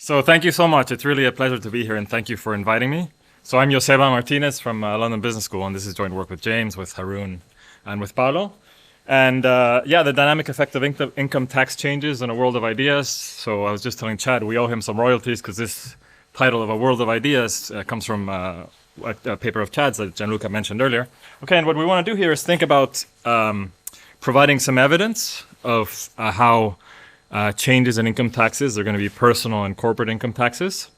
So thank you so much. It's really a pleasure to be here, and thank you for inviting me. So I'm Joseba Martinez from London Business School, and this is joint work with James, with Haroon, and with Paulo. And yeah, the dynamic effect of income tax changes in a world of ideas. So I was just telling Chad, we owe him some royalties because this title of A World of Ideas comes from a paper of Chad's that Gianluca mentioned earlier. Okay, and what we want to do here is think about providing some evidence of how changes in income taxes, they're going to be personal and corporate income taxes,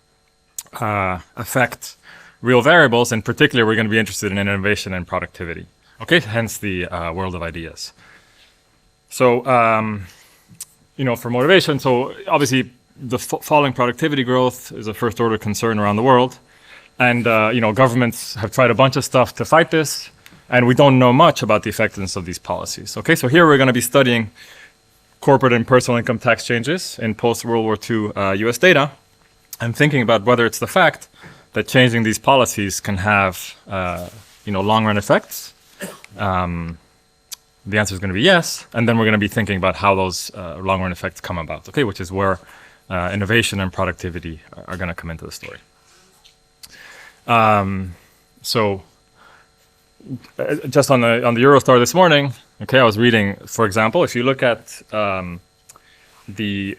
affect real variables. In particular, we're going to be interested in innovation and productivity. Okay, hence the world of ideas. So, you know, for motivation, so obviously the falling productivity growth is a first order concern around the world. And, you know, governments have tried a bunch of stuff to fight this, and we don't know much about the effectiveness of these policies. Okay, so here we're going to be studying corporate and personal income tax changes in post-World War II US data, and thinking about whether it's the fact that changing these policies can have, you know, long-run effects. The answer is going to be yes, and then we're going to be thinking about how those long-run effects come about, okay, which is where innovation and productivity are going to come into the story. So just on the Eurostar this morning, okay, I was reading, for example, if you look at the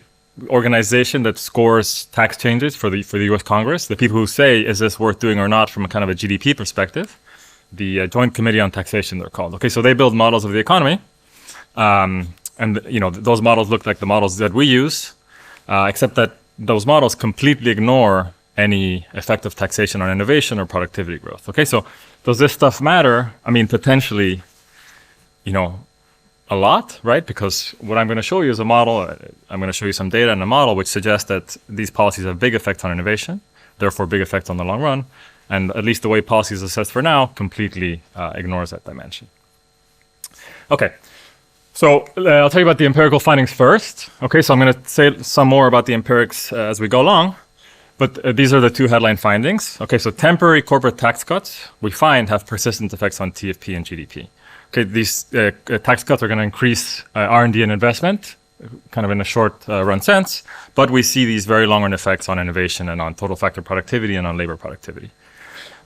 organization that scores tax changes for the U.S. Congress, the people who say, is this worth doing or not from a kind of a GDP perspective, the Joint Committee on Taxation, they're called. Okay, so they build models of the economy, and you know, those models look like the models that we use, except that those models completely ignore any effect of taxation on innovation or productivity growth. Okay, so does this stuff matter? I mean, potentially, you know, a lot, right? Because what I'm going to show you is a model. I'm going to show you some data and a model which suggests that these policies have big effects on innovation, therefore big effects on the long run. And at least the way policy is assessed for now completely ignores that dimension. Okay, so I'll tell you about the empirical findings first. Okay, so I'm going to say some more about the empirics as we go along. But these are the two headline findings. Okay, so temporary corporate tax cuts, we find, have persistent effects on TFP and GDP. Okay, these tax cuts are going to increase R&D and investment, kind of in a short run sense, but we see these very long run effects on innovation and on total factor productivity and on labor productivity.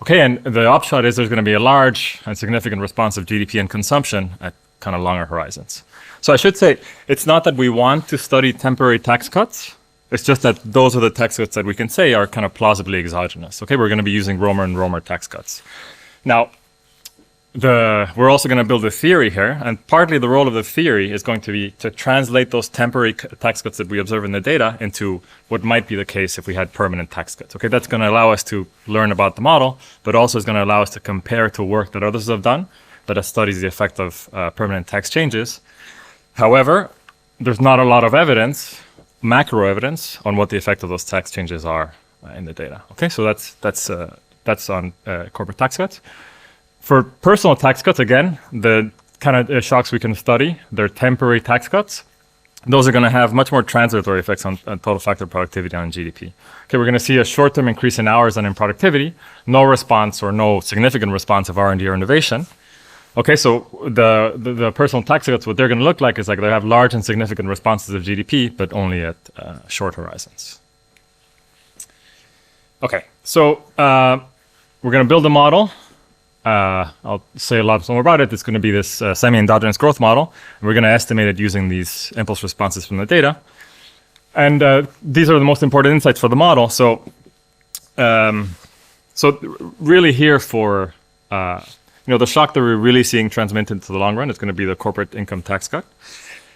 Okay, and the upshot is there's going to be a large and significant response of GDP and consumption at kind of longer horizons. So I should say, it's not that we want to study temporary tax cuts, it's just that those are the tax cuts that we can say are kind of plausibly exogenous. Okay, we're going to be using Romer and Romer tax cuts. Now, we're also going to build a theory here, and partly the role of the theory is going to be to translate those temporary tax cuts that we observe in the data into what might be the case if we had permanent tax cuts. Okay, that's going to allow us to learn about the model, but also is going to allow us to compare to work that others have done that studies the effect of permanent tax changes. However, there's not a lot of evidence, macro evidence, on what the effect of those tax changes are in the data. Okay, so that's on corporate tax cuts. For personal tax cuts, again, the kind of shocks we can study, they're temporary tax cuts. Those are going to have much more transitory effects on total factor productivity on GDP. Okay, we're going to see a short-term increase in hours and in productivity, no response or no significant response of R&D or innovation. Okay, so the personal tax cuts, what they're going to look like is like they have large and significant responses of GDP, but only at short horizons. Okay, so we're going to build a model. I'll say a lot more about it. It's going to be this semi-endogenous growth model. And we're going to estimate it using these impulse responses from the data. And these are the most important insights for the model. So, really here for you know, the shock that we're really seeing transmitted to the long run is going to be the corporate income tax cut.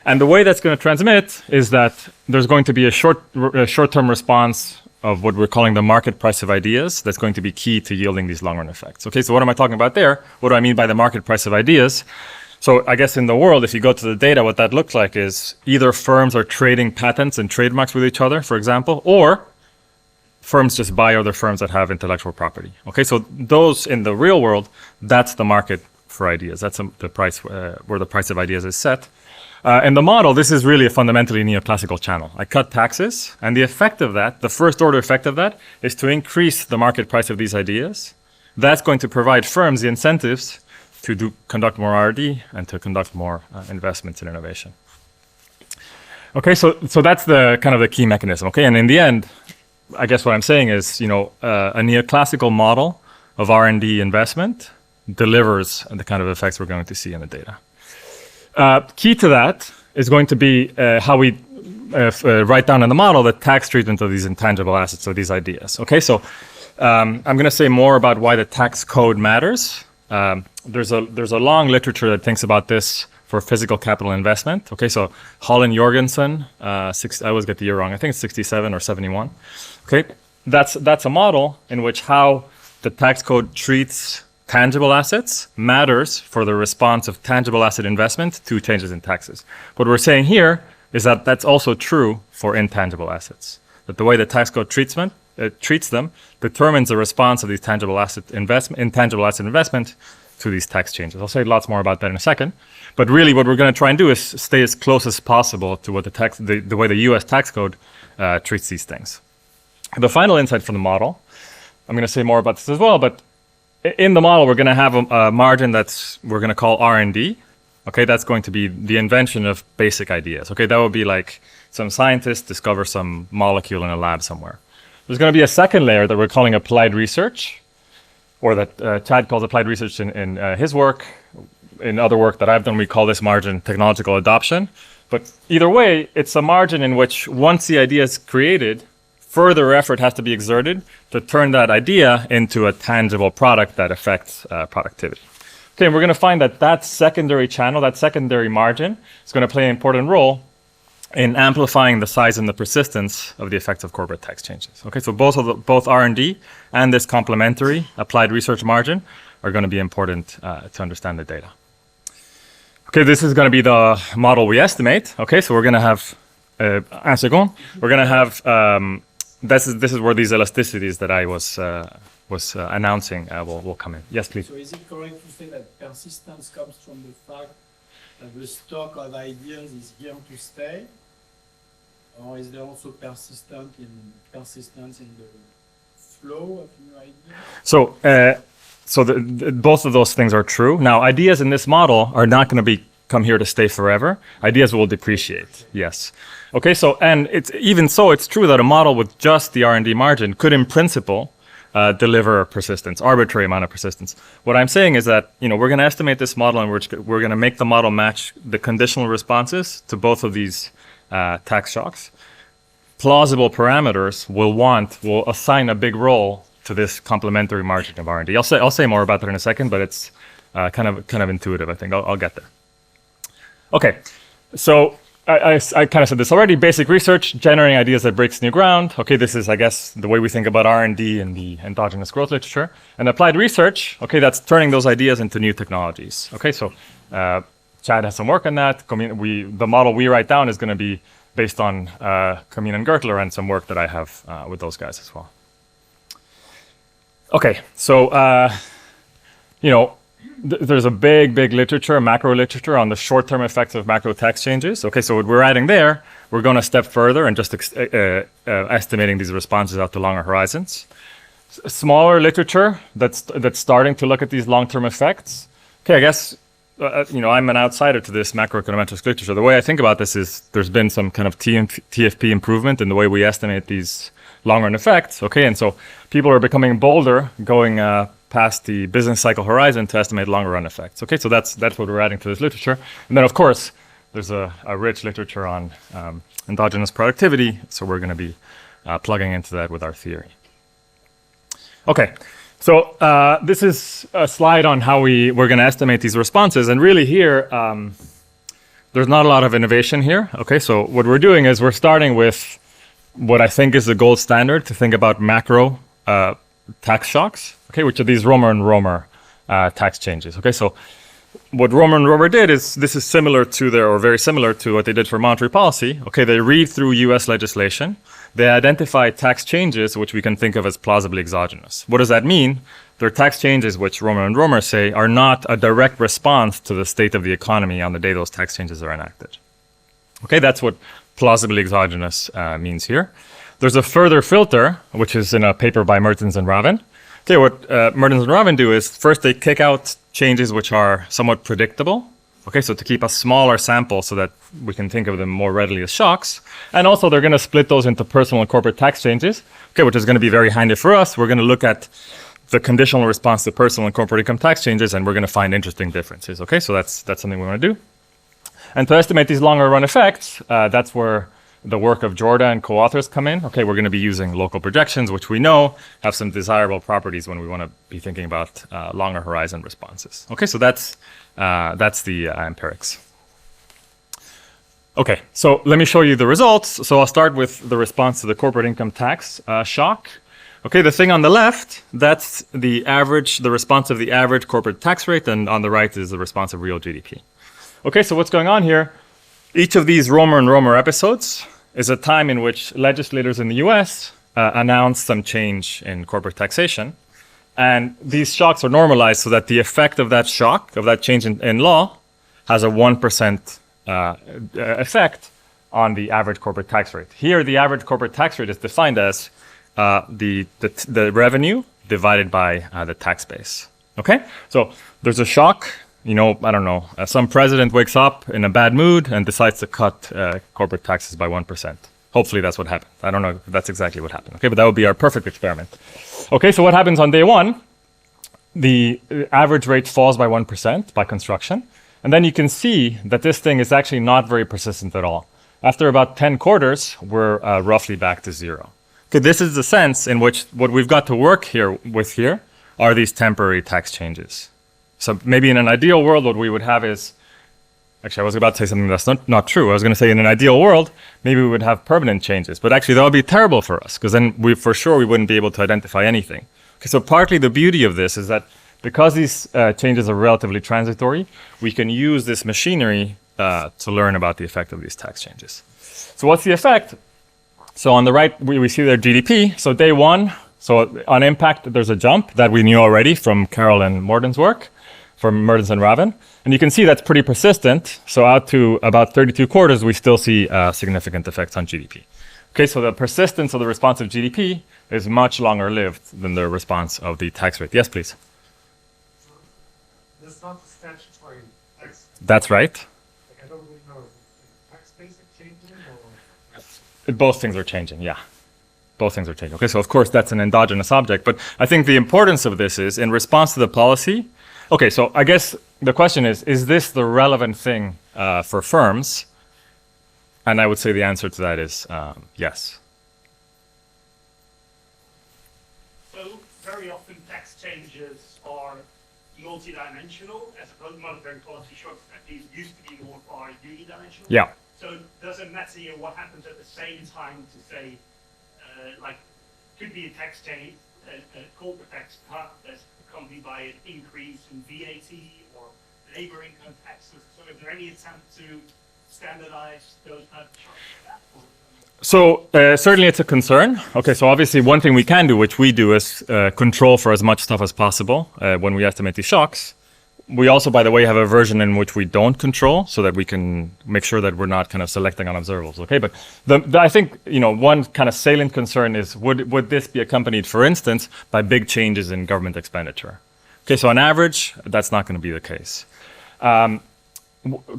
And the way that's going to transmit is that there's going to be a short-term response of what we're calling the market price of ideas that's going to be key to yielding these long-run effects. Okay, so what am I talking about there? What do I mean by the market price of ideas? So I guess in the world, if you go to the data, what that looks like is either firms are trading patents and trademarks with each other, for example, or firms just buy other firms that have intellectual property. Okay, so those in the real world, that's the market for ideas. That's the price where the price of ideas is set. In the model, this is really a fundamentally neoclassical channel. I cut taxes, and the effect of that, the first order effect of that, is to increase the market price of these ideas. That's going to provide firms the incentives to conduct more R&D and to conduct more investments in innovation. Okay, so that's the kind of the key mechanism. Okay, and in the end, I guess what I'm saying is, a neoclassical model of R&D investment delivers the kind of effects we're going to see in the data. Key to that is going to be how we write down in the model the tax treatment of these intangible assets, or these ideas. Okay, so I'm going to say more about why the tax code matters. There's a long literature that thinks about this for physical capital investment. Okay, so Holland Jorgensen, I always get the year wrong. I think it's 67 or 71. Okay, that's a model in which how the tax code treats tangible assets matters for the response of tangible asset investment to changes in taxes. What we're saying here is that that's also true for intangible assets. That the way the tax code treats them determines the response of these intangible asset investment to these tax changes. I'll say lots more about that in a second. But really what we're going to try and do is stay as close as possible to what the way the US tax code treats these things. The final insight from the model, I'm going to say more about this as well, but in the model we're going to have a margin we're going to call R&D. Okay, that's going to be the invention of basic ideas. Okay, that would be like some scientists discover some molecule in a lab somewhere. There's going to be a second layer that we're calling applied research, or that Chad calls applied research in his work. In other work that I've done, we call this margin technological adoption. But either way, it's a margin in which once the idea is created, further effort has to be exerted to turn that idea into a tangible product that affects productivity. Okay, and we're going to find that secondary channel, that secondary margin, is going to play an important role in amplifying the size and the persistence of the effects of corporate tax changes. Okay, so both R&D and this complementary applied research margin are going to be important to understand the data. Okay, this is going to be the model we estimate. Okay, so we're going to have un second. We're going to have this is where these elasticities that I was announcing will come in. Yes, please. So is it correct to say that persistence comes from the fact that the stock of ideas is here to stay, or is there also persistence in the flow of new ideas? So both of those things are true. Now, ideas in this model are not going to come here to stay forever. Ideas will depreciate. Yes. Okay. So, and it's true that a model with just the R&D margin could, in principle, deliver persistence, arbitrary amount of persistence. What I'm saying is that we're going to estimate this model, and we're going to make the model match the conditional responses to both of these tax shocks. Plausible parameters will assign a big role to this complementary margin of R&D. I'll say more about that in a second, but it's kind of intuitive. I think I'll get there. Okay, so I kind of said this already. Basic research, generating ideas that breaks new ground. Okay, this is, I guess, the way we think about R&D in the endogenous growth literature. And applied research, okay, that's turning those ideas into new technologies. Okay, so Chad has some work on that. The model we write down is going to be based on Kameen and Gertler and some work that I have with those guys as well. Okay, so there's a big literature, macro literature on the short-term effects of macro tax changes. Okay, so what we're adding there, we're going to step further and just estimating these responses out to longer horizons. Smaller literature that's starting to look at these long-term effects. Okay, I guess I'm an outsider to this macroeconomic risk literature. The way I think about this is there's been some kind of TFP improvement in the way we estimate these long-run effects. Okay, and so people are becoming bolder, going past the business cycle horizon to estimate longer run effects. Okay, so that's what we're adding to this literature. And then, of course, there's a rich literature on endogenous productivity, so we're going to be plugging into that with our theory. Okay, so this is a slide on how we're going to estimate these responses. And really here, there's not a lot of innovation here. Okay, so what we're doing is we're starting with what I think is the gold standard to think about macro tax shocks, okay, which are these Romer and Romer tax changes. Okay, so what Romer and Romer did is this is similar to or very similar to what they did for monetary policy. Okay, they read through US legislation, they identify tax changes which we can think of as plausibly exogenous. What does that mean? They're tax changes which Romer and Romer say are not a direct response to the state of the economy on the day those tax changes are enacted. Okay, that's what plausibly exogenous means here. There's a further filter, which is in a paper by Mertens and Ravin. Okay, what Mertens and Ravin do is first they kick out changes which are somewhat predictable. Okay, so to keep a smaller sample so that we can think of them more readily as shocks. And also they're going to split those into personal and corporate tax changes, okay, which is going to be very handy for us. We're going to look at the conditional response to personal and corporate income tax changes, and we're going to find interesting differences. Okay, so that's something we want to do. And to estimate these longer run effects, that's where the work of Jorda and co-authors come in. Okay, we're going to be using local projections, which we know have some desirable properties when we want to be thinking about longer horizon responses. Okay, so that's the empirics. Okay, so let me show you the results. So I'll start with the response to the corporate income tax shock. Okay, the thing on the left, that's the average, the response of the average corporate tax rate, and on the right is the response of real GDP. Okay, so what's going on here? Each of these Romer and Romer episodes is a time in which legislators in the US announce some change in corporate taxation. And these shocks are normalized so that the effect of that shock, of that change in law, has a 1% effect on the average corporate tax rate. Here, the average corporate tax rate is defined as the revenue divided by the tax base. Okay? So there's a shock. You know, I don't know, some president wakes up in a bad mood and decides to cut corporate taxes by 1%. Hopefully that's what happened. I don't know if that's exactly what happened. Okay, but that would be our perfect experiment. Okay, so what happens on day one? The average rate falls by 1% by construction. And then you can see that this thing is actually not very persistent at all. After about 10 quarters, we're roughly back to zero. Okay, this is the sense in which what we've got to work here are these temporary tax changes. So maybe in an ideal world, what we would have is, actually I was about to say something that's not true. I was going to say in an ideal world, maybe we would have permanent changes, but actually that would be terrible for us because then we wouldn't be able to identify anything. Okay, so partly the beauty of this is that because these changes are relatively transitory, we can use this machinery to learn about the effect of these tax changes. So what's the effect? So on the right, we see their GDP. So day one, so on impact, there's a jump that we knew already from Carol and Morden's work, from Mertens and Raven. And you can see that's pretty persistent. So out to about 32 quarters, we still see significant effects on GDP. Okay, so the persistence of the response of GDP is much longer lived than the response of the tax rate. Yes, please. So that's not the statutory tax. That's right. Like, I don't really know. Tax basic changing or? Both things are changing, yeah. Both things are changing. Okay, so of course that's an endogenous object, but I think the importance of this is in response to the policy. Okay, so I guess the question is this the relevant thing for firms? And I would say the answer to that is yes. So very often tax changes are multidimensional as opposed to monetary policy shocks that these used to be more are unidimensional. Yeah. So does it matter here what happens at the same time to say, like, could be a tax change, a corporate tax cut that's accompanied by an increase in VAT or labor income taxes. So is there any attempt to standardize those types of shocks? So certainly it's a concern. Okay, so obviously one thing we can do, which we do, is control for as much stuff as possible when we estimate these shocks. We also, by the way, have a version in which we don't control so that we can make sure that we're not kind of selecting on observables, okay? But I think, you know, one kind of salient concern is would this be accompanied, for instance, by big changes in government expenditure? Okay, so on average, that's not going to be the case.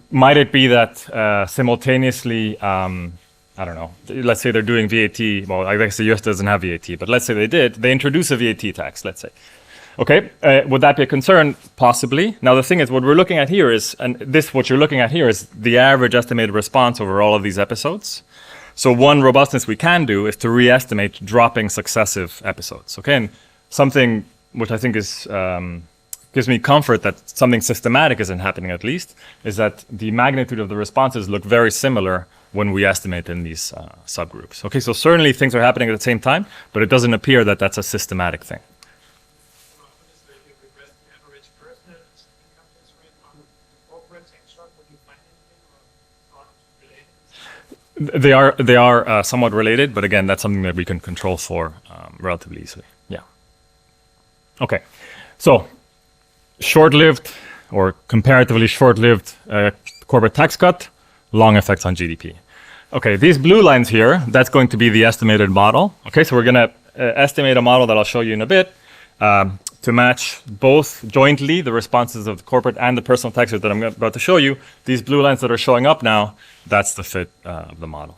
Might it be that simultaneously, I don't know, let's say they're doing VAT, well, I guess the US doesn't have VAT, but let's say they did, they introduce a VAT tax, let's say. Okay, would that be a concern? Possibly. Now the thing is, what we're looking at here is, what you're looking at here is the average estimated response over all of these episodes. So one robustness we can do is to re-estimate dropping successive episodes. Okay, and something which I think is gives me comfort that something systematic isn't happening at least, is that the magnitude of the responses look very similar when we estimate in these subgroups. Okay, so certainly things are happening at the same time, but it doesn't appear that that's a systematic thing. They are somewhat related, but again, that's something that we can control for relatively easily. Yeah. Okay, so short-lived or comparatively short-lived corporate tax cut, long effects on GDP. Okay, these blue lines here, that's going to be the estimated model. Okay, so we're going to estimate a model that I'll show you in a bit. to match both jointly the responses of the corporate and the personal tax rate that I'm about to show you. These blue lines that are showing up now, that's the fit of the model.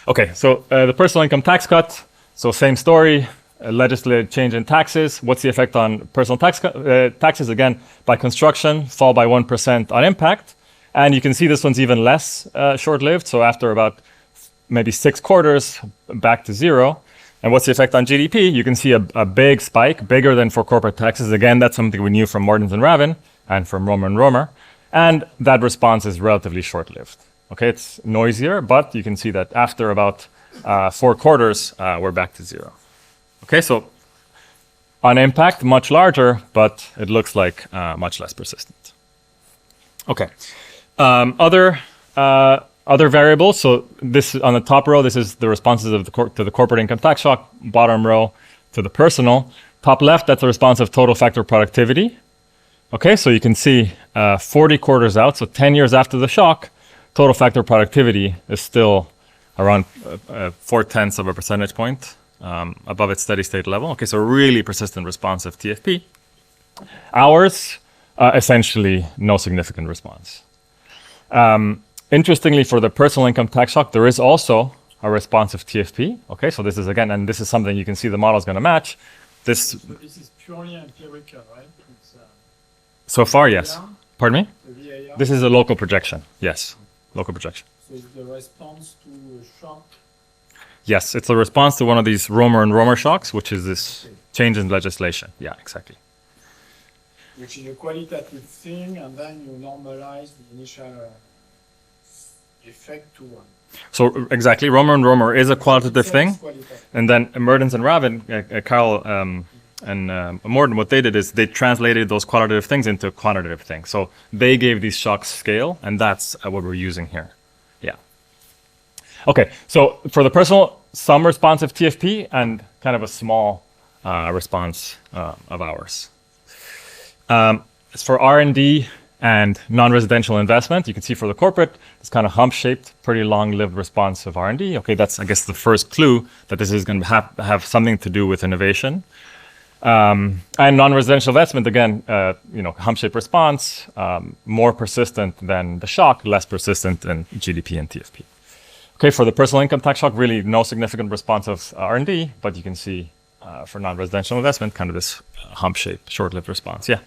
Okay, so the personal income tax cut. So same story, legislative change in taxes. What's the effect on personal taxes? Again, by construction, fall by 1% on impact. And you can see this one's even less short-lived. So after about maybe 6 quarters, back to 0. And what's the effect on GDP? You can see a big spike, bigger than for corporate taxes. Again, that's something we knew from Martins and Ravin and from Romer and Romer. And that response is relatively short-lived. Okay, it's noisier, but you can see that after about 4 quarters, we're back to 0. Okay, so on impact, much larger, but it looks like much less persistent. Okay, other variables. So this on the top row, this is the responses of to the corporate income tax shock. Bottom row to the personal. Top left, that's the response of total factor productivity. Okay, so you can see 40 quarters out, so 10 years after the shock, total factor productivity is still around 0.4 of a percentage point above its steady state level. Okay, so really persistent response of TFP. Ours, essentially no significant response. Interestingly, for the personal income tax shock, there is also a response of TFP. Okay, so this is again, and this is something you can see the model is going to match. So this is purely empirical, right? It's, so far, yes. VAR? Pardon me? The VAR? This is a local projection. Yes, local projection. So it's the response to a shock. Yes, it's a response to one of these Romer and Romer shocks, which is this change in legislation. Yeah, exactly. Which is a qualitative thing, and then you normalize the initial effect to one. So exactly, Romer and Romer is a qualitative thing, Qualitative. and then Mertens and Ravin, Carl and Morton, what they did is they translated those qualitative things into quantitative things. So they gave these shocks scale, and that's what we're using here. Yeah. Okay, so for the personal, some response of TFP and kind of a small response of ours. As for R&D and non-residential investment, you can see for the corporate, it's kind of hump-shaped, pretty long-lived response of R&D. Okay, that's, I guess, the first clue that this is going to have something to do with innovation. And non-residential investment, again, hump-shaped response, more persistent than the shock, less persistent than GDP and TFP. Okay, for the personal income tax shock, really no significant response of R&D, but you can see for non-residential investment, kind of this hump-shaped, short-lived response. Yeah.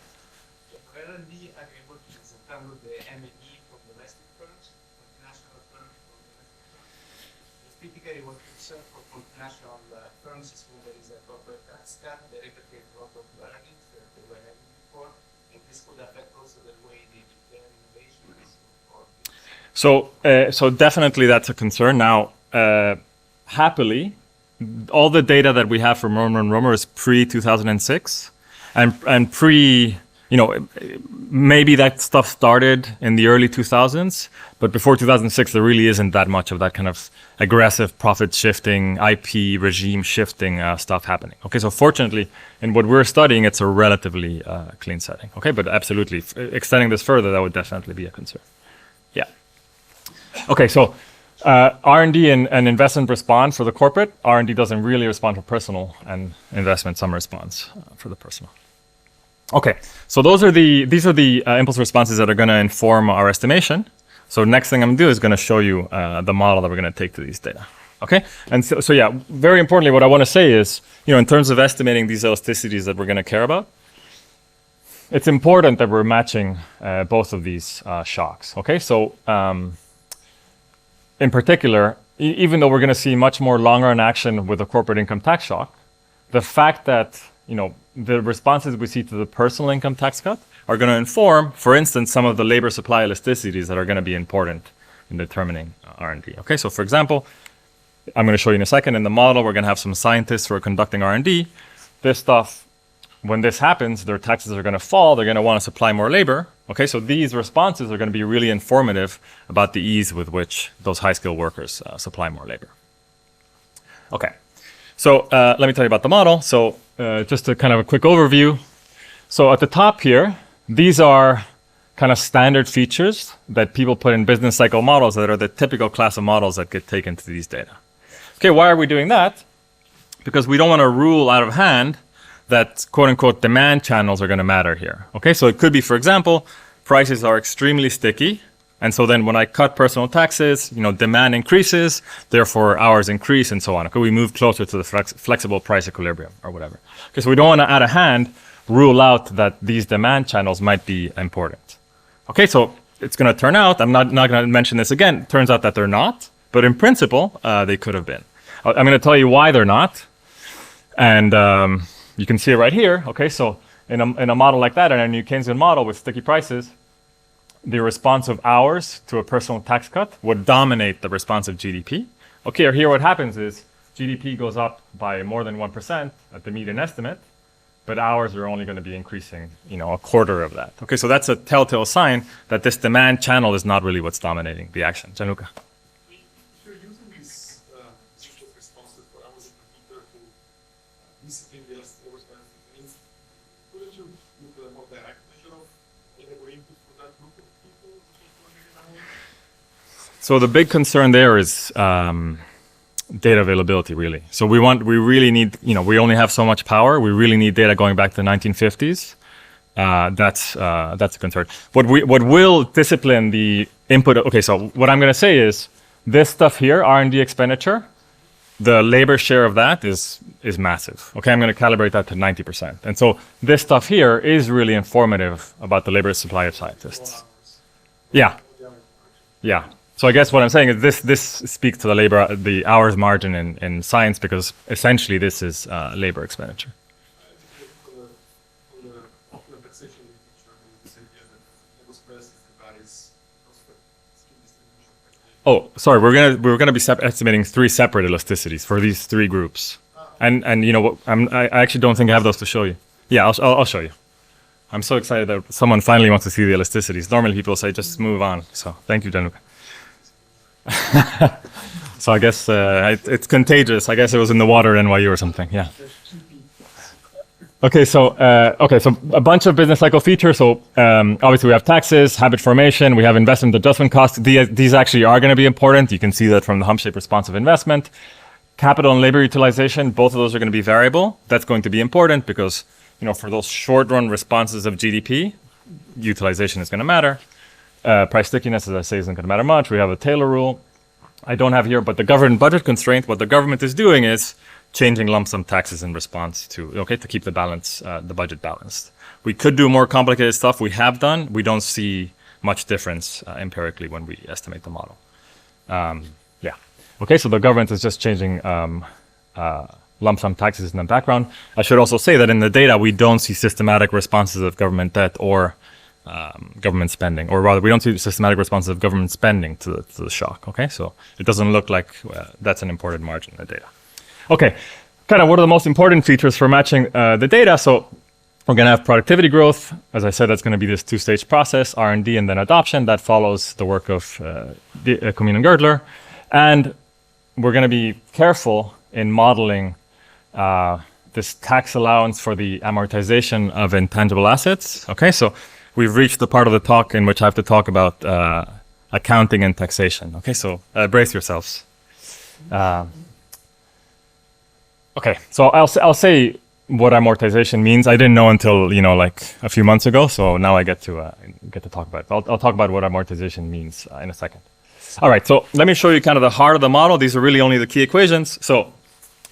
R&D are able to disentangle the M&E from domestic firms, multinational firms from domestic firms. Typically, what we observe for multinational firms is when there is a corporate tax cut, they replicate a lot of learnings that they were having before, and this could affect also the way they return innovations. So definitely that's a concern. Now, happily, all the data that we have from Romer and Romer is pre-2006 and pre, maybe that stuff started in the early 2000s, but before 2006, there really isn't that much of that kind of aggressive profit shifting, IP regime shifting stuff happening. Okay, so fortunately, in what we're studying, it's a relatively clean setting. Okay, but absolutely, extending this further, that would definitely be a concern. Yeah. Okay, so R&D and investment respond for the corporate. R&D doesn't really respond for personal, and investment some response for the personal. Okay, so these are the impulse responses that are going to inform our estimation. So next thing I'm going to do is going to show you the model that we're going to take to these data. Okay, and so yeah, very importantly, what I want to say is, in terms of estimating these elasticities that we're going to care about, it's important that we're matching both of these shocks. Okay, so in particular, even though we're going to see much more long-run action with the corporate income tax shock, the fact that the responses we see to the personal income tax cut are going to inform, for instance, some of the labor supply elasticities that are going to be important in determining R&D. Okay, so for example, I'm going to show you in a second, in the model, we're going to have some scientists who are conducting R&D. This stuff, when this happens, their taxes are going to fall. They're going to want to supply more labor. Okay, so these responses are going to be really informative about the ease with which those high-skilled workers supply more labor. Okay, so let me tell you about the model. So just a kind of a quick overview. So at the top here, these are kind of standard features that people put in business cycle models that are the typical class of models that get taken to these data. Okay, why are we doing that? Because we don't want to rule out of hand that quote unquote demand channels are going to matter here. Okay, so it could be, for example, prices are extremely sticky. And so then when I cut personal taxes, demand increases, therefore hours increase and so on. Okay, we move closer to the flexible price equilibrium or whatever. Okay, so we don't want to, out of hand, rule out that these demand channels might be important. Okay, so it's going to turn out, I'm not going to mention this again, it turns out that they're not, but in principle, they could have been. I'm going to tell you why they're not. And you can see it right here. Okay, so in a model like that, in a new Keynesian model with sticky prices, the response of hours to a personal tax cut would dominate the response of GDP. Okay, here what happens is GDP goes up by more than 1% at the median estimate, but hours are only going to be increasing, a quarter of that. Okay, so that's a telltale sign that this demand channel is not really what's dominating the action. Gianluca. If you're using these responses for hours in particular to discipline the elasticity, couldn't you look at a more direct measure of labor input for that group of people? So the big concern there is data availability, really. So we really need, we only have so much power. We really need data going back to the 1950s. That's a concern. What will discipline the input? Okay, so what I'm going to say is this stuff here, R&D expenditure, the labor share of that is massive. Okay, I'm going to calibrate that to 90%. And so this stuff here is really informative about the labor supply of scientists. Yeah. Yeah. So I guess what I'm saying is this speaks to the hours margin in science, because essentially this is labor expenditure. Oh, sorry. We're gonna be estimating three separate elasticities for these three groups, and what? I actually don't think I have those to show you. Yeah, I'll show you. I'm so excited that someone finally wants to see the elasticities. Normally people say just move on. So thank you, Gianluca. So I guess it's contagious. I guess it was in the water at NYU or something. Yeah. Okay, so a bunch of business cycle features. So obviously we have taxes, habit formation, we have investment adjustment costs. These actually are going to be important. You can see that from the hump shape response of investment. Capital and labor utilization, both of those are going to be variable. That's going to be important because for those short run responses of GDP, utilization is going to matter. Price stickiness, as I say, isn't going to matter much. We have a Taylor rule. I don't have here, but the government budget constraint, what the government is doing is changing lump sum taxes in response to keep the balance, the budget balanced. We could do more complicated stuff. We have done. We don't see much difference empirically when we estimate the model. Yeah. Okay, so the government is just changing lump sum taxes in the background. I should also say that in the data, we don't see systematic responses of government debt or government spending, or rather, we don't see systematic responses of government spending to the shock. Okay, so it doesn't look like that's an important margin in the data. Okay, kind of what are the most important features for matching the data? So we're going to have productivity growth. As I said, that's going to be this two-stage process, R&D and then adoption. That follows the work of Comyn and Girdler. And we're going to be careful in modeling this tax allowance for the amortization of intangible assets. Okay, so we've reached the part of the talk in which I have to talk about accounting and taxation. Okay, so brace yourselves. Okay, so I'll say what amortization means. I didn't know until like a few months ago, so now I get to talk about it. I'll talk about what amortization means in a second. All right, so let me show you kind of the heart of the model. These are really only the key equations. So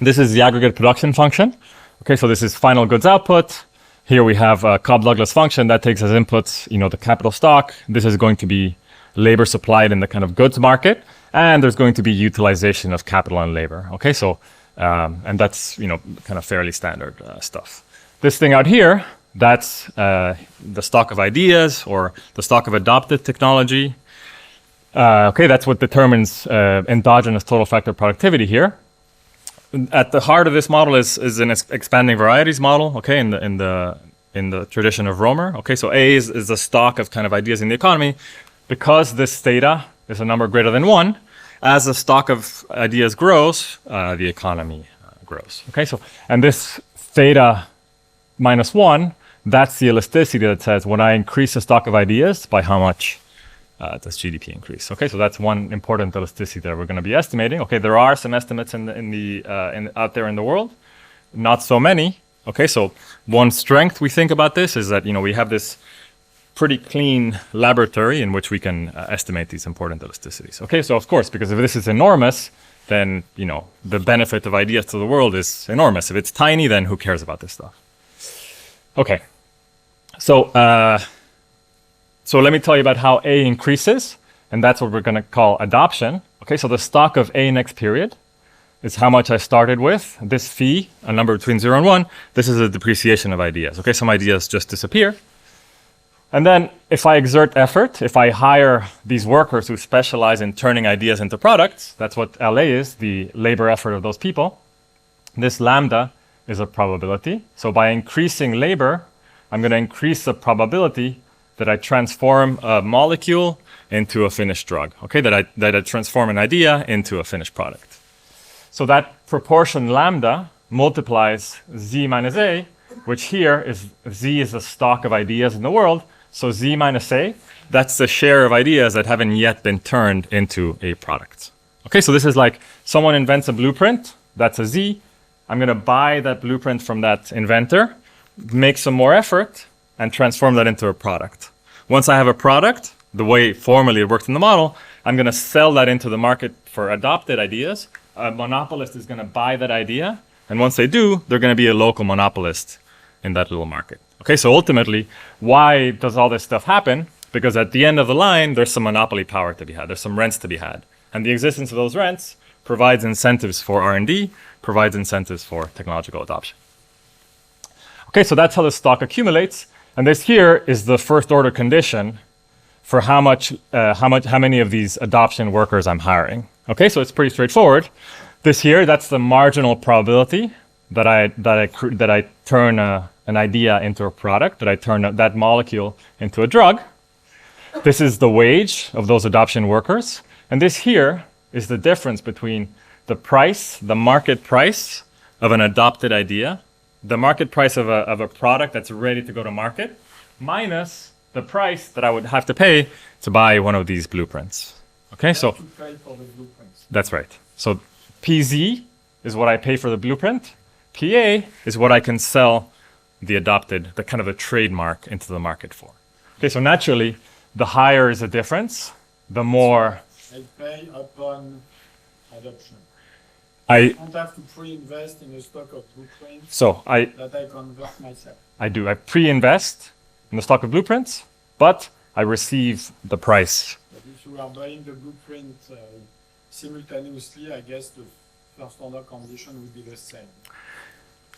this is the aggregate production function. Okay, so this is final goods output. Here we have a Cobb-Douglas function that takes as inputs, the capital stock. This is going to be labor supplied in the kind of goods market, and there's going to be utilization of capital and labor. Okay, so and that's kind of fairly standard stuff. This thing out here, that's the stock of ideas or the stock of adopted technology. Okay, that's what determines endogenous total factor productivity here. At the heart of this model is an expanding varieties model. Okay, in the tradition of Romer. Okay, so A is the stock of kind of ideas in the economy. Because this theta is a number greater than 1, as the stock of ideas grows, the economy grows. Okay, so and this theta minus 1, that's the elasticity that says when I increase the stock of ideas, by how much does GDP increase? Okay, so that's one important elasticity that we're going to be estimating. Okay, there are some estimates out there in the world, not so many. Okay, so one strength we think about this is that, we have this pretty clean laboratory in which we can estimate these important elasticities. Okay, so of course, because if this is enormous, then, the benefit of ideas to the world is enormous. If it's tiny, then who cares about this stuff? Okay, so let me tell you about how A increases, and that's what we're going to call adoption. Okay, so the stock of A next period is how much I started with. This phi, a number between 0 and 1, this is a depreciation of ideas. Okay, some ideas just disappear. And then if I exert effort, if I hire these workers who specialize in turning ideas into products, that's what LA is, the labor effort of those people, this lambda is a probability. So by increasing labor, I'm going to increase the probability that I transform a molecule into a finished drug, okay, that I transform an idea into a finished product. So that proportion lambda multiplies z minus a, which here is z is the stock of ideas in the world. So z minus a, that's the share of ideas that haven't yet been turned into a product. Okay, so this is like someone invents a blueprint, that's a z. I'm going to buy that blueprint from that inventor, make some more effort, and transform that into a product. Once I have a product, the way formally it works in the model, I'm going to sell that into the market for adopted ideas. A monopolist is going to buy that idea, and once they do, they're going to be a local monopolist in that little market. Okay, so ultimately, why does all this stuff happen? Because at the end of the line, there's some monopoly power to be had. There's some rents to be had. And the existence of those rents provides incentives for R&D, provides incentives for technological adoption. Okay, so that's how the stock accumulates. And this here is the first order condition for how many of these adoption workers I'm hiring. Okay, so it's pretty straightforward. This here, that's the marginal probability that I turn an idea into a product, that I turn that molecule into a drug. This is the wage of those adoption workers. And this here is the difference between the price, the market price of an adopted idea, the market price of a product that's ready to go to market, minus the price that I would have to pay to buy one of these blueprints. Okay, so To pay for the blueprints. that's right. So PZ is what I pay for the blueprint. PA is what I can sell the kind of a trademark into the market for. Okay, so naturally, the higher is the difference, the more I pay upon adoption. I don't have to pre-invest in a stock of blueprints so I that I convert myself. do. I pre-invest in the stock of blueprints, but I receive the price. But if you are buying the blueprint simultaneously, I guess the first order condition would be the same.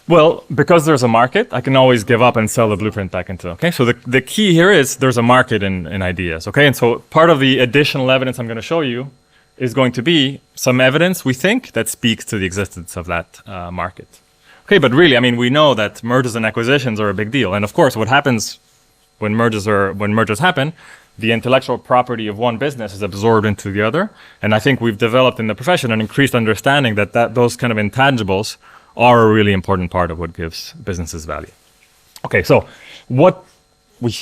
Well, because there's a market, I can always give up and sell the blueprint back into. Okay, so the key here is there's a market in ideas. Okay, and so part of the additional evidence I'm going to show you is going to be some evidence, we think, that speaks to the existence of that market. Okay, but really, I mean, we know that mergers and acquisitions are a big deal. And of course, what happens when mergers happen, the intellectual property of one business is absorbed into the other. And I think we've developed in the profession an increased understanding that those kind of intangibles are a really important part of what gives businesses value. Okay, so what we...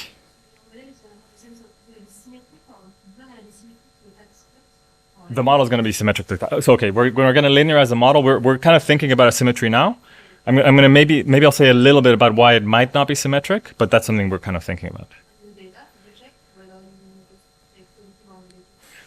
The model is going to be symmetric. So okay, we're going to linearize the model. We're kind of thinking about a symmetry now. I'm going to maybe I'll say a little bit about why it might not be symmetric, but that's something we're kind of thinking about.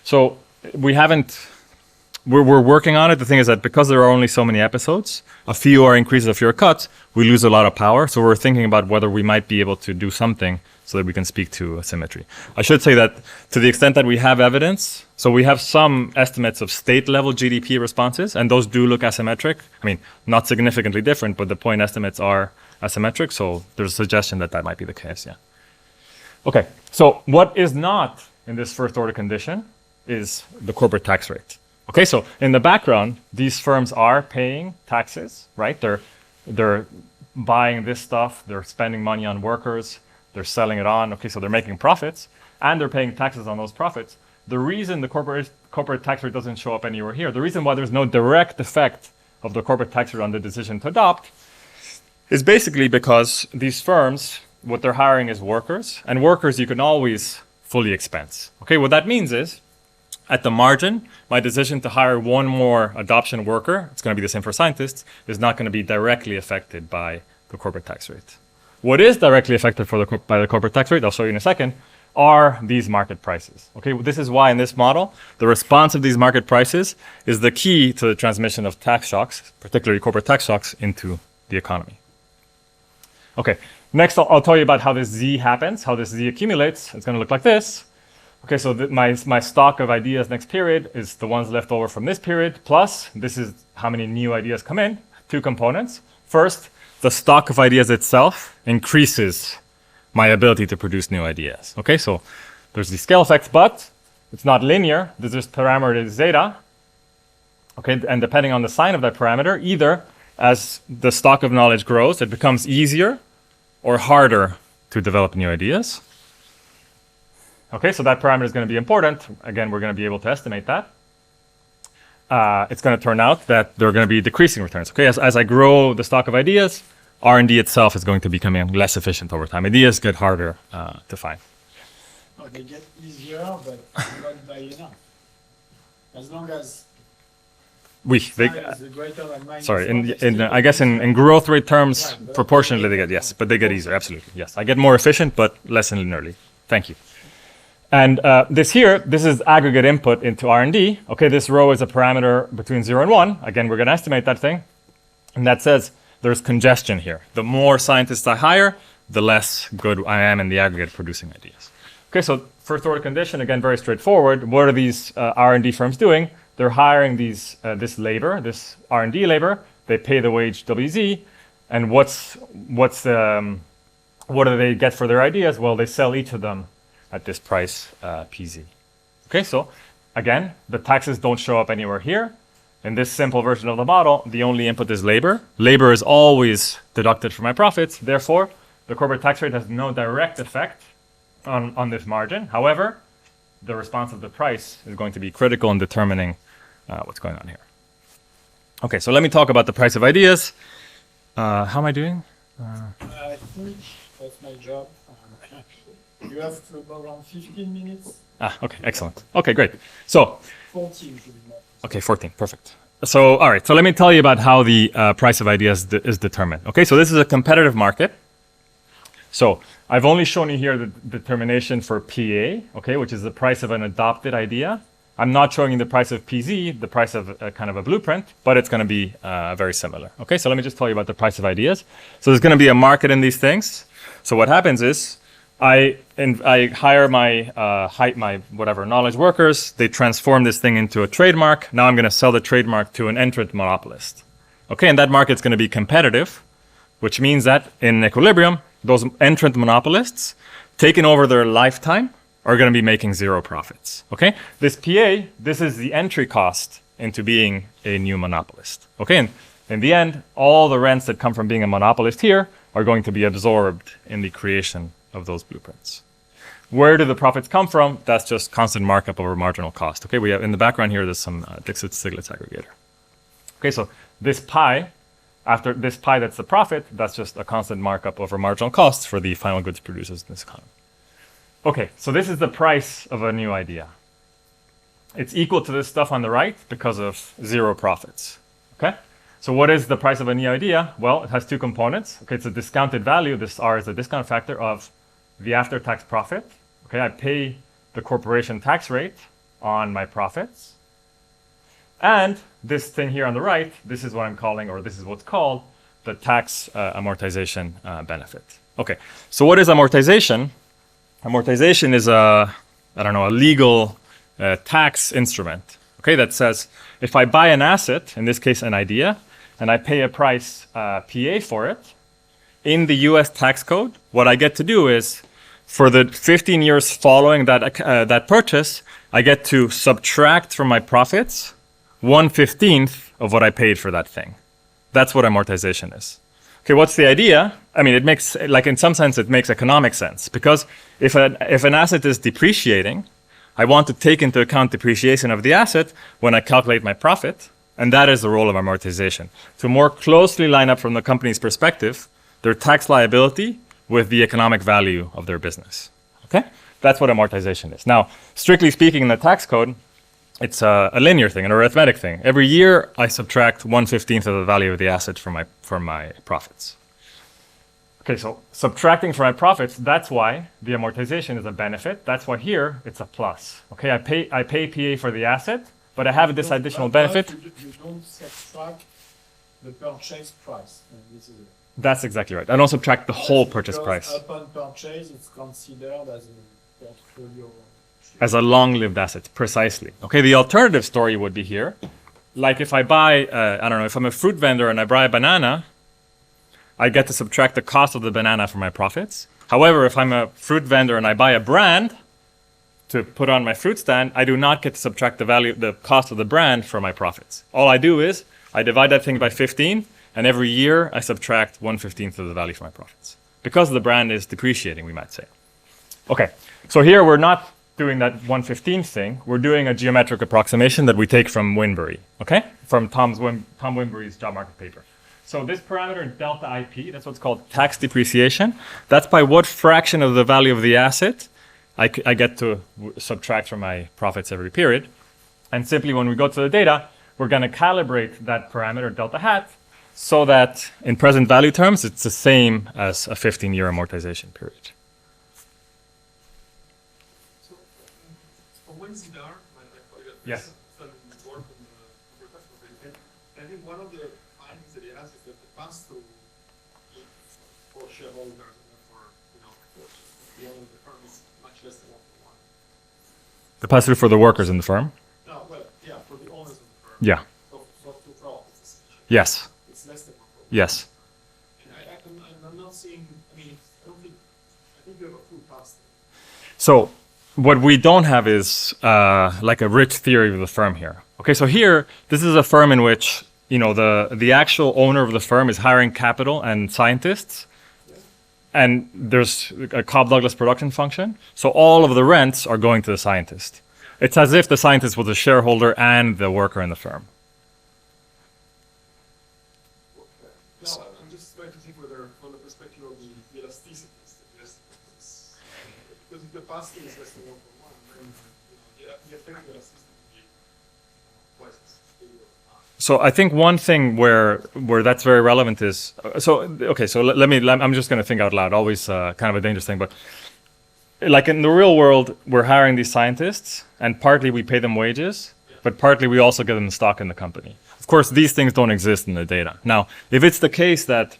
So we're working on it. The thing is that because there are only so many episodes, a few are increases, a few are cuts, we lose a lot of power. So we're thinking about whether we might be able to do something so that we can speak to a symmetry. I should say that to the extent that we have evidence, so we have some estimates of state-level GDP responses, and those do look asymmetric. I mean, not significantly different, but the point estimates are asymmetric, so there's a suggestion that that might be the case, yeah. Okay, so what is not in this first-order condition is the corporate tax rate. Okay, so in the background, these firms are paying taxes, right? They're buying this stuff, they're spending money on workers, they're selling it on, okay, so they're making profits, and they're paying taxes on those profits. The reason the corporate tax rate doesn't show up anywhere here, the reason why there's no direct effect of the corporate tax rate on the decision to adopt, is basically because these firms, what they're hiring is workers, and workers you can always fully expense. Okay, what that means is, at the margin, my decision to hire one more adoption worker, it's going to be the same for scientists, is not going to be directly affected by the corporate tax rate. What is directly affected by the corporate tax rate, I'll show you in a second, are these market prices. Okay, this is why in this model, the response of these market prices is the key to the transmission of tax shocks, particularly corporate tax shocks, into the economy. Okay, next I'll tell you about how this Z happens, how this Z accumulates. It's going to look like this. Okay, so my stock of ideas next period is the ones left over from this period, plus this is how many new ideas come in, 2 components. First, the stock of ideas itself increases my ability to produce new ideas. Okay, so there's the scale effects, but it's not linear. There's this parameter zeta. Okay, and depending on the sign of that parameter, either as the stock of knowledge grows, it becomes easier or harder to develop new ideas. Okay, so that parameter is going to be important. Again, we're going to be able to estimate that. It's going to turn out that there are going to be decreasing returns. Okay, as I grow the stock of ideas, R&D itself is going to become less efficient over time. Ideas get harder to find. Oh, they get easier, but not by enough. As long as size is greater than mine. Sorry, I guess in growth rate terms, Right, proportionally they get, yes, but they get easier, absolutely, yes. I get more efficient, but less linearly. Thank you. And this is aggregate input into R&D. Okay, this row is a parameter between 0 and 1. Again, we're going to estimate that thing. And that says there's congestion here. The more scientists I hire, the less good I am in the aggregate producing ideas. Okay, so first order condition, again, very straightforward. What are these R&D firms doing? They're hiring this labor, this R&D labor. They pay the wage WZ. And what do they get for their ideas? Well, they sell each of them at this price PZ. Okay, so again, the taxes don't show up anywhere here. In this simple version of the model, the only input is labor. Labor is always deducted from my profits. Therefore, the corporate tax rate has no direct effect on this margin. However, the response of the price is going to be critical in determining what's going on here. Okay, so let me talk about the price of ideas. How am I doing? I think that's my job. You have around 15 minutes. Okay, excellent. Okay, great. So, 14 to be more. okay, 14, perfect. So, all right, so let me tell you about how the price of ideas is determined. Okay, so this is a competitive market. So, I've only shown you here the determination for PA, okay, which is the price of an adopted idea. I'm not showing you the price of PZ, the price of kind of a blueprint, but it's going to be very similar. Okay, so let me just tell you about the price of ideas. So, there's going to be a market in these things. So, what happens is, I hire my whatever knowledge workers. They transform this thing into a trademark. Now I'm going to sell the trademark to an entrant monopolist. Okay, and that market's going to be competitive, which means that in equilibrium, those entrant monopolists, taken over their lifetime, are going to be making 0 profits. Okay, this PA, this is the entry cost into being a new monopolist. Okay, and in the end, all the rents that come from being a monopolist here are going to be absorbed in the creation of those blueprints. Where do the profits come from? That's just constant markup over marginal cost. Okay, we have in the background here, there's some Dixit-Stiglitz aggregator. Okay, so this pi, after this pi that's the profit, that's just a constant markup over marginal costs for the final goods producers in this economy. Okay, so this is the price of a new idea. It's equal to this stuff on the right because of 0 profits. Okay, so what is the price of a new idea? Well, it has 2 components. Okay, it's a discounted value. This R is the discount factor of the after-tax profit. Okay, I pay the corporation tax rate on my profits. And this thing here on the right, this is what I'm calling, or this is what's called, the tax amortization benefit. Okay, so what is amortization? Amortization is a legal tax instrument. Okay, that says if I buy an asset, in this case an idea, and I pay a price PA for it, in the US tax code, what I get to do is, for the 15 years following that purchase, I get to subtract from my profits 1/15 of what I paid for that thing. That's what amortization is. Okay, what's the idea? I mean, it makes, like in some sense, it makes economic sense, because if an asset is depreciating, I want to take into account depreciation of the asset when I calculate my profit, and that is the role of amortization. To more closely line up from the company's perspective, their tax liability with the economic value of their business. Okay? That's what amortization is. Now, strictly speaking, in the tax code, it's a linear thing, an arithmetic thing. Every year, I subtract 1/15 of the value of the asset from my profits. Okay, so subtracting from my profits, that's why the amortization is a benefit. That's why here it's a plus. Okay, I pay PA for the asset, but I have this additional benefit. You don't subtract the purchase price. And this is it. That's exactly right. I don't subtract the whole purchase Because price upon purchase, it's considered as a portfolio. as a long-lived asset, precisely. Okay, the alternative story would be here. Like if I buy, I don't know, if I'm a fruit vendor and I buy a banana, I get to subtract the cost of the banana from my profits. However, if I'm a fruit vendor and I buy a brand to put on my fruit stand, I do not get to subtract the cost of the brand from my profits. All I do is I divide that thing by 15, and every year I subtract 1/15 of the value from my profits. Because the brand is depreciating, we might say. Okay, so here we're not doing that 1/15 thing. We're doing a geometric approximation that we take from Winbury, okay? From Tom Winbury's job market paper. So this parameter delta IP, that's what's called tax depreciation. That's by what fraction of the value of the asset I get to subtract from my profits every period. And simply when we go to the data, we're going to calibrate that parameter delta hat so that in present value terms, it's the same as a 15-year amortization period. So, for one ZDR, my colleague at Yes. studied work on the professional data, I think one of the findings that he has is that the pass-through for shareholders and for, the owner of the firm is much less than 1 to 1. The pass-through for the workers in the firm? No, well, yeah, for the owners of the firm. Yeah. So to profits, essentially. Yes. It's less than 1 to 1. Yes. And I'm not seeing, I mean, I think you have a full pass-through. So what we don't have is like a rich theory of the firm here. Okay, so here, this is a firm in which, the actual owner of the firm is hiring capital and scientists, and there's a Cobb Douglas production function. So all of the rents are going to the scientist. It's as if the scientist was a shareholder and the worker in the firm. No, I'm just trying to think whether, from the perspective of the elasticities, because if the pass-through is less than 1 to 1, then the effective elasticity would be twice as big or not. So I think one thing where that's very relevant is I'm just going to think out loud. Always kind of a dangerous thing, but like in the real world, we're hiring these scientists, and partly we pay them wages, but partly we also give them stock in the company. Of course, these things don't exist in the data. Now, if it's the case that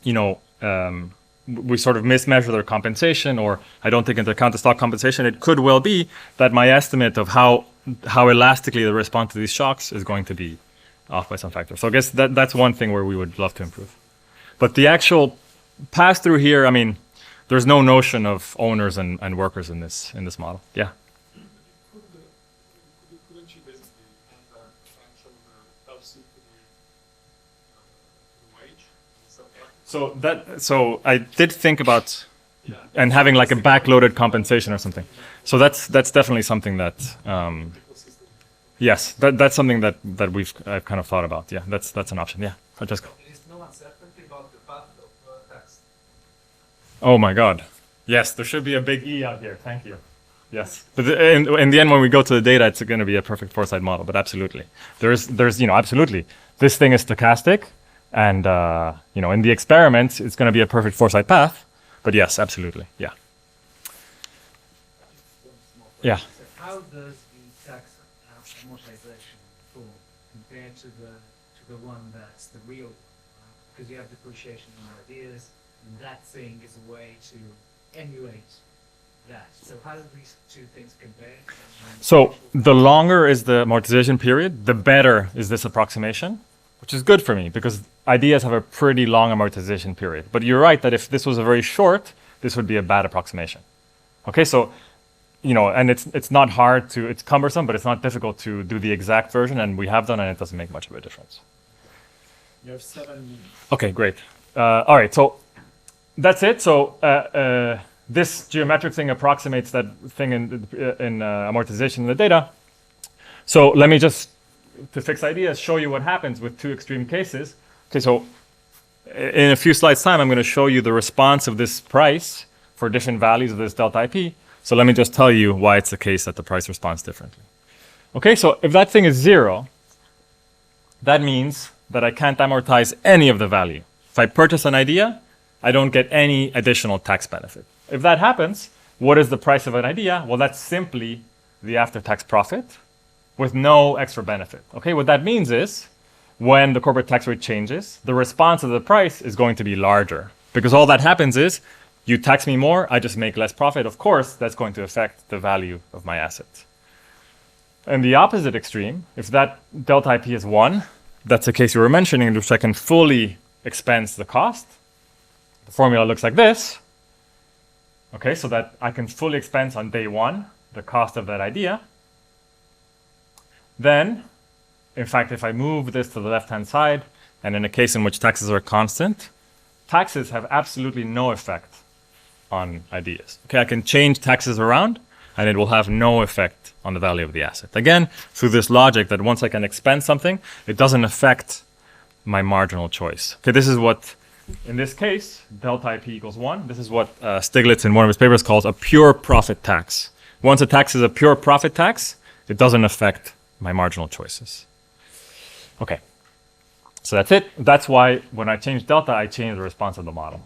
we sort of mismeasure their compensation, or I don't take into account the stock compensation, it could well be that my estimate of how elastically they respond to these shocks is going to be off by some factor. So I guess that's one thing where we would love to improve. But the actual pass-through here, I mean, there's no notion of owners and workers in this model. Yeah. Couldn't you basically add a fraction of the LC to the wage? So I did think about and having like a backloaded compensation or something. So that's definitely something that yes, that's something that I've kind of thought about. Yeah, that's an option. Yeah, Francesco. There is no uncertainty about the path of tax. Oh my God. Yes, there should be a big E out here. Thank you. Yes, but in the end, when we go to the data, it's going to be a perfect foresight model. But absolutely, there's absolutely this thing is stochastic, and in the experiment, it's going to be a perfect foresight path. But yes, absolutely, yeah. Yeah. So how does the tax amortization fall compared to the one that's the real one? Because you have depreciation in ideas, and that thing is a way to emulate that. So how do these two things compare? So the longer is the amortization period, the better is this approximation, which is good for me because ideas have a pretty long amortization period. But you're right that if this was a very short, this would be a bad approximation. Okay, so and it's not hard to, it's cumbersome, but it's not difficult to do the exact version, and we have done, and it doesn't make much of a difference. You have 7 minutes. Okay, great. All right, so that's it. So this geometric thing approximates that thing in amortization in the data. So let me just, to fix ideas, show you what happens with two extreme cases. Okay, so in a few slides' time, I'm going to show you the response of this price for different values of this delta IP. So let me just tell you why it's the case that the price responds differently. Okay, so if that thing is 0, that means that I can't amortize any of the value. If I purchase an idea, I don't get any additional tax benefit. If that happens, what is the price of an idea? Well, that's simply the after-tax profit with no extra benefit. Okay, what that means is when the corporate tax rate changes, the response of the price is going to be larger, because all that happens is you tax me more, I just make less profit. Of course, that's going to affect the value of my asset. And the opposite extreme, if that delta IP is 1, that's the case you were mentioning, in which I can fully expense the cost. The formula looks like this. Okay, so that I can fully expense on day 1 the cost of that idea. Then, in fact, if I move this to the left-hand side, and in a case in which taxes are constant, taxes have absolutely no effect on ideas. Okay, I can change taxes around, and it will have no effect on the value of the asset. Again, through this logic that once I can expense something, it doesn't affect my marginal choice. Okay, this is what, in this case, delta IP equals 1. This is what Stiglitz in one of his papers calls a pure profit tax. Once a tax is a pure profit tax, it doesn't affect my marginal choices. Okay, so that's it. That's why when I change delta, I change the response of the model.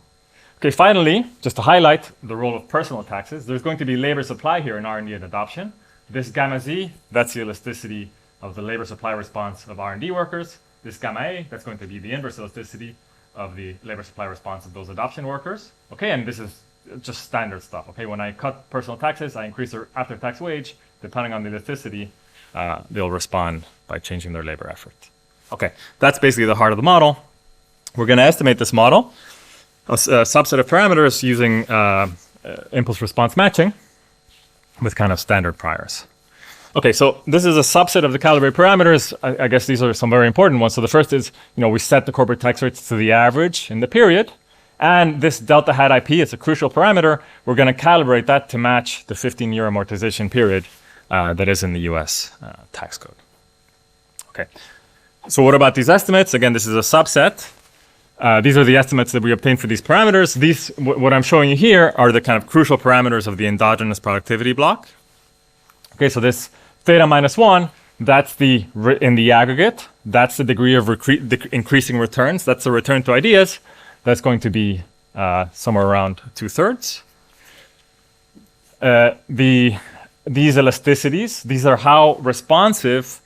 Okay, finally, just to highlight the role of personal taxes, there's going to be labor supply here in R&D and adoption. This gamma Z, that's the elasticity of the labor supply response of R&D workers. This gamma A, that's going to be the inverse elasticity of the labor supply response of those adoption workers. Okay, and this is just standard stuff. Okay, when I cut personal taxes, I increase their after-tax wage. Depending on the elasticity, they'll respond by changing their labor effort. Okay, that's basically the heart of the model. We're going to estimate this model, a subset of parameters using impulse response matching with kind of standard priors. Okay, so this is a subset of the calibrate parameters. I guess these are some very important ones. So the first is, we set the corporate tax rates to the average in the period. And this delta hat IP, it's a crucial parameter. We're going to calibrate that to match the 15-year amortization period that is in the US tax code. Okay, so what about these estimates? Again, this is a subset. These are the estimates that we obtained for these parameters. What I'm showing you here are the kind of crucial parameters of the endogenous productivity block. Okay, so this theta minus 1, that's in the aggregate. That's the degree of increasing returns. That's the return to ideas. That's going to be somewhere around 2/3. These elasticities, these are how responsive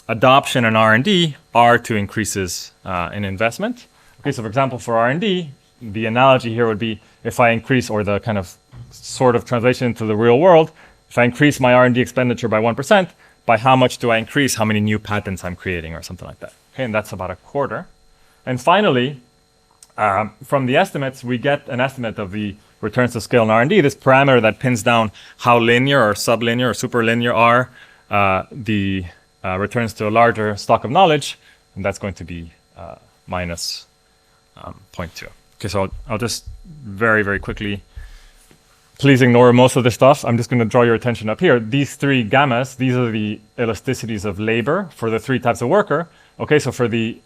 adoption and R&D are to increases in investment. Okay, so for example, for R&D, the analogy here would be if I increase, or the kind of sort of translation into the real world, if I increase my R&D expenditure by 1%, by how much do I increase how many new patents I'm creating or something like that? Okay, and that's about 1/4. And finally, from the estimates, we get an estimate of the returns to scale in R&D, this parameter that pins down how linear or sublinear or superlinear are the returns to a larger stock of knowledge, and that's going to be minus 0.2. Okay, so I'll just very, very quickly, please ignore most of this stuff. I'm just going to draw your attention up here. These 3 gammas, these are the elasticities of labor for the 3 types of worker. Okay, so for the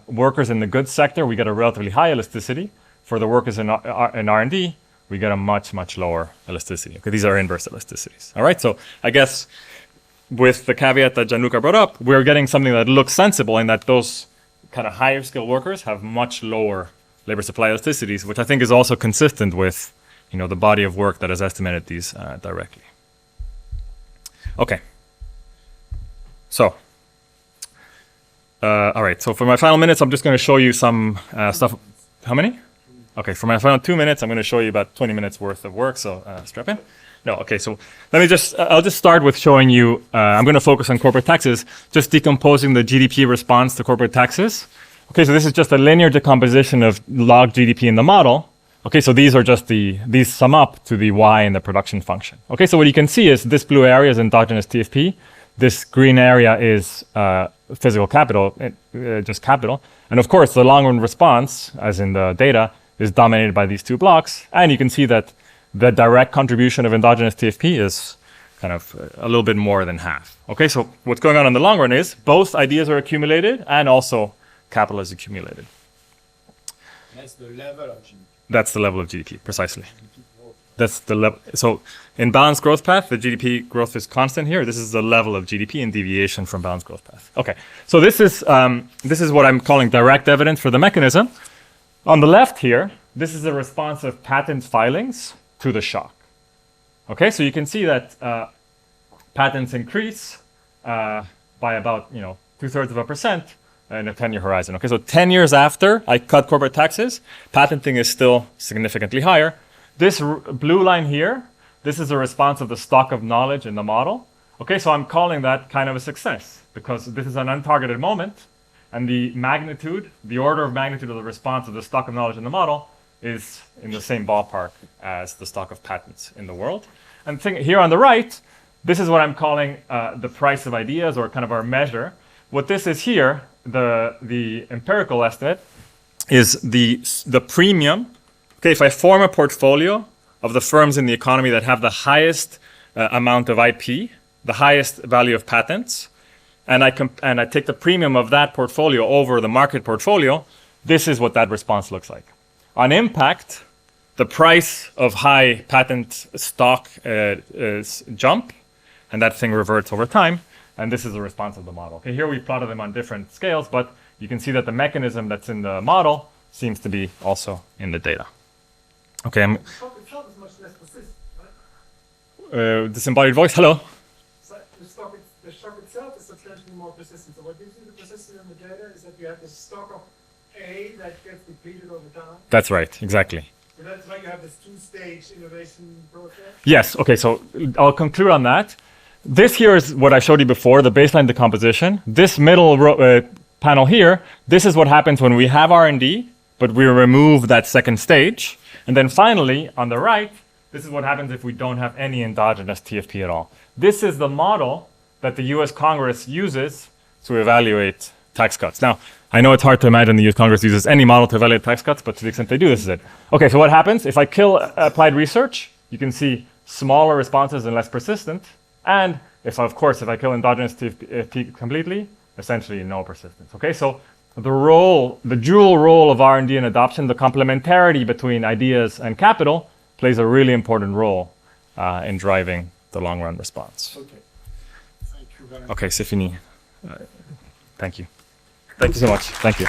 workers in the goods sector, we get a relatively high elasticity. For the workers in R&D, we get a much, much lower elasticity. Okay, these are inverse elasticities. All right, so I guess with the caveat that Gianluca brought up, we're getting something that looks sensible in that those kind of higher skilled workers have much lower labor supply elasticities, which I think is also consistent with the body of work that has estimated these directly. Okay, so all right, so for my final minutes, I'm just going to show you some stuff. How many? Okay, for my final 2 minutes, I'm going to show you about 20 minutes worth of work, so strap in. No, okay, so I'll just start with showing you, I'm going to focus on corporate taxes, just decomposing the GDP response to corporate taxes. Okay, so this is just a linear decomposition of log GDP in the model. Okay, so these are just these sum up to the Y in the production function. Okay, so what you can see is this blue area is endogenous TFP. This green area is physical capital, just capital. And of course, the long run response, as in the data, is dominated by these 2 blocks. And you can see that the direct contribution of endogenous TFP is kind of a little bit more than half. Okay, so what's going on in the long run is both ideas are accumulated and also capital is accumulated. That's the level of GDP. That's the level of GDP, precisely. That's the level. So in balanced growth path, the GDP growth is constant here. This is the level of GDP in deviation from balanced growth path. Okay, so this is what I'm calling direct evidence for the mechanism. On the left here, this is a response of patent filings to the shock. Okay, so you can see that patents increase by about 0.2% in a 10-year horizon. Okay, so 10 years after I cut corporate taxes, patenting is still significantly higher. This blue line here, this is a response of the stock of knowledge in the model. Okay, so I'm calling that kind of a success because this is an untargeted moment, and the magnitude, the order of magnitude of the response of the stock of knowledge in the model is in the same ballpark as the stock of patents in the world. And here on the right, this is what I'm calling the price of ideas, or kind of our measure. What this is here, the empirical estimate, is the premium. Okay, if I form a portfolio of the firms in the economy that have the highest amount of IP, the highest value of patents, and I take the premium of that portfolio over the market portfolio, this is what that response looks like. On impact, the price of high patent stock jump, and that thing reverts over time, and this is the response of the model. Okay, here we plotted them on different scales, but you can see that the mechanism that's in the model seems to be also in the data. Okay, The shock itself is much less persistent, right? disembodied voice, hello. So the shock itself is substantially more persistent. So what gives you the persistence in the data is that you have this stock of A that gets depleted over time. That's right, exactly. So that's why you have this two-stage innovation process. Yes, okay, so I'll conclude on that. This here is what I showed you before, the baseline decomposition. This middle panel here, this is what happens when we have R&D, but we remove that second stage. And then finally, on the right, this is what happens if we don't have any endogenous TFP at all. This is the model that the US Congress uses to evaluate tax cuts. Now, I know it's hard to imagine the US Congress uses any model to evaluate tax cuts, but to the extent they do, this is it. Okay, so what happens? If I kill applied research, you can see smaller responses and less persistent. And if I kill endogenous TFP completely, essentially no persistence. Okay, so the dual role of R&D and adoption, the complementarity between ideas and capital, plays a really important role in driving the long-run response. Okay. Thank you very much. Okay, Sifini, thank you. Thank you so much. Thank you.